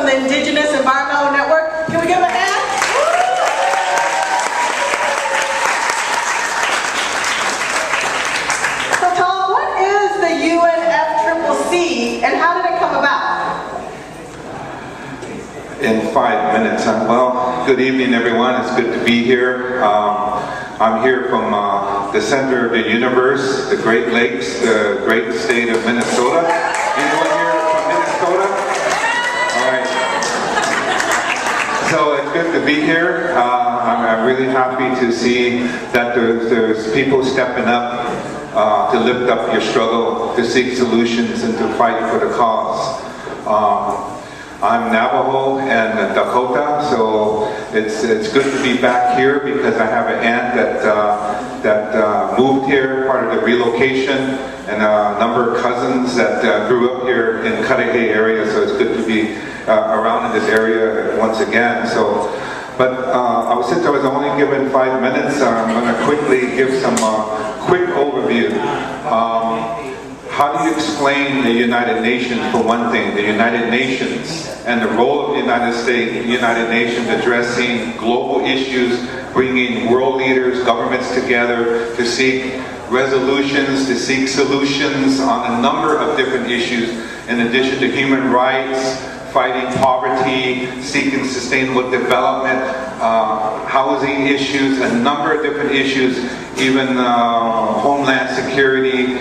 from the Indigenous Environmental Network. Can we give a hand? So Tom, what is the UNFCCC and how did it come about? In 5 minutes. Well, good evening everyone. It's good to be here. I'm here from the center of the universe, the Great Lakes, the great state of Minnesota. Anyone here from Minnesota? All right. So it's good to be here. I'm really happy to see that there's people stepping up to lift up your struggle, to seek solutions, and to fight for the cause. I'm Navajo and Dakota, so it's good to be back here because I have an aunt that moved here, part of the relocation, and a number of cousins that grew up here in Cudahy area, so it's good to be around in this area once again. So, but since I was only given 5 minutes, I'm going to quickly give some quick overview. How do you explain the United Nations, for one thing, the United Nations and the role of the United Nations addressing global issues, bringing world leaders, governments together to seek resolutions, to seek solutions on a number of different issues, in addition to human rights, fighting poverty, seeking sustainable development, housing issues, a number of different issues, even homeland security,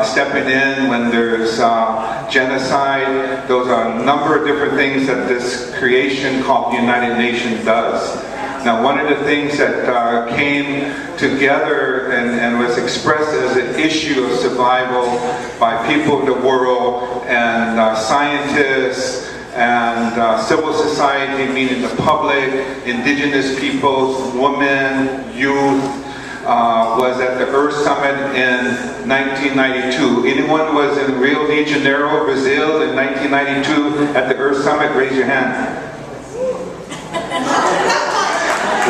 stepping in when there's genocide. Those are a number of different things that this creation called the United Nations does. Now, one of the things that came together and was expressed as an issue of survival by people of the world and scientists and civil society, meaning the public, indigenous peoples, women, youth, was at the Earth Summit in 1992. Anyone was in Rio de Janeiro, Brazil in 1992 at the Earth Summit? Raise your hand.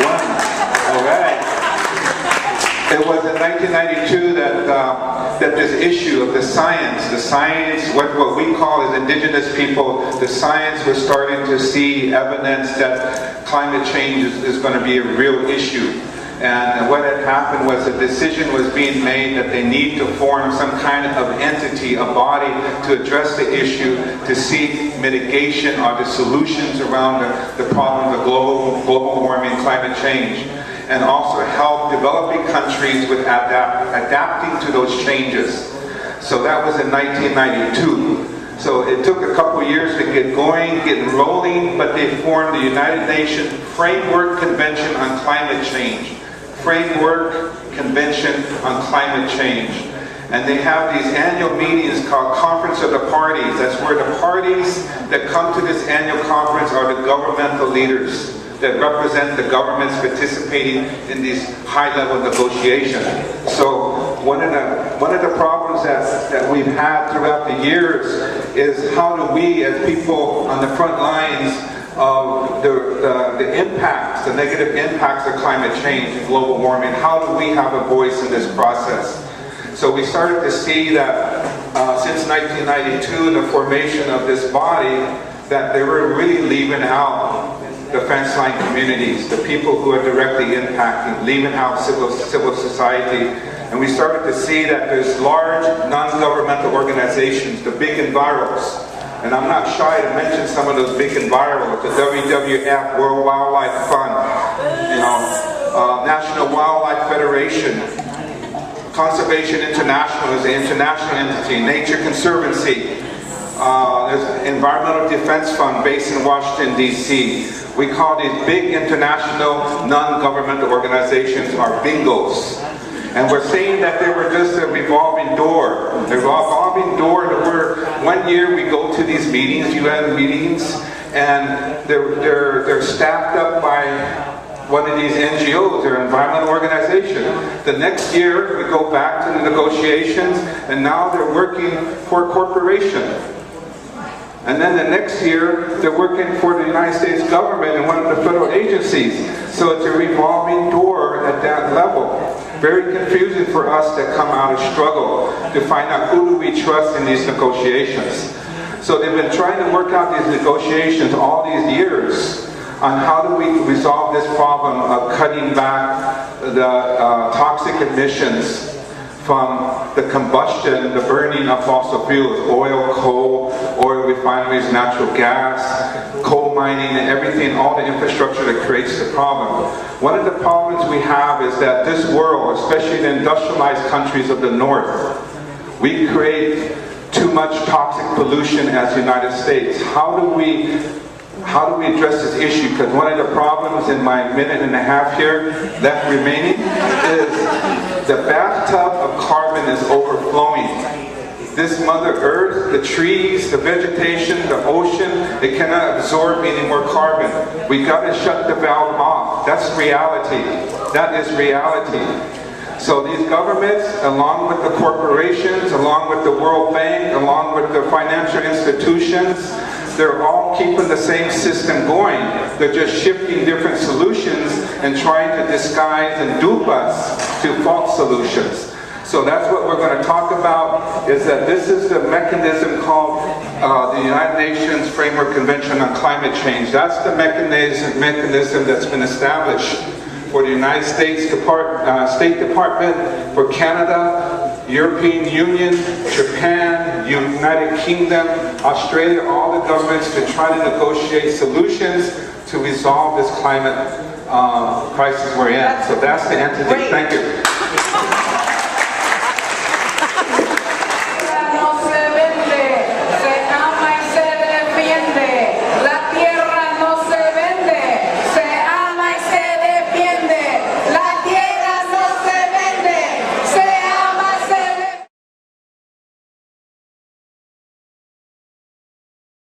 One. All right. It was in 1992 that this issue of the science, what we call as indigenous people, the science was starting to see evidence that climate change is going to be a real issue. And what had happened was a decision was being made that they need to form some kind of entity, a body, to address the issue, to seek mitigation or the solutions around the problem of global warming, climate change, and also help developing countries with adapting to those changes. So that was in 1992. So it took a couple years to get going, get rolling, but they formed the United Nations Framework Convention on Climate Change. Framework Convention on Climate Change. And they have these annual meetings called Conference of the Parties. That's where the parties that come to this annual conference are the governmental leaders that represent the governments participating in these high-level negotiations. So one of the problems that we've had throughout the years is how do we, as people on the front lines of the impacts, the negative impacts of climate change and global warming, how do we have a voice in this process? So we started to see that since 1992, the formation of this body, that they were really leaving out the fence line communities, the people who are directly impacting, leaving out civil society. And we started to see that there's large non-governmental organizations, the big enviros. And I'm not shy to mention some of those big enviros, the WWF, World Wildlife Fund, National Wildlife Federation, Conservation International is an international entity, Nature Conservancy, there's an Environmental Defense Fund based in Washington, D.C. We call these big international non-governmental organizations our bingos. And we're saying that they were just a revolving door. A revolving door that one year we go to these meetings, UN meetings, and they're staffed up by one of these NGOs or environmental organization. The next year we go back to the negotiations, and now they're working for a corporation. And then the next year, they're working for the United States government and one of the federal agencies. So it's a revolving door at that level. Very confusing for us that come out of struggle to find out who do we trust in these negotiations. So they've been trying to work out these negotiations all these years on how do we resolve this problem of cutting back the toxic emissions from the combustion, the burning of fossil fuels, oil, coal, oil refineries, natural gas, coal mining, and everything, all the infrastructure that creates the problem. One of the problems we have is that this world, especially the industrialized countries of the north, we create too much toxic pollution as the United States. How do we address this issue? Because one of the problems in my minute and a half here left remaining is the bathtub of carbon is overflowing. This Mother Earth, the trees, the vegetation, the ocean, it cannot absorb any more carbon. We got to shut the valve off. That's reality. That is reality. So these governments, along with the corporations, along with the World Bank, along with the financial institutions, they're all keeping the same system going. They're just shifting different solutions and trying to disguise and dupe us to false solutions. So that's what we're going to talk about, is that this is the mechanism called the United Nations Framework Convention on Climate Change. That's the mechanism that's been established for the United States State Department, for Canada, European Union, Japan, United Kingdom, Australia, all the governments to try to negotiate solutions to resolve this climate crisis we're in. So that's the entity. Great. Thank you.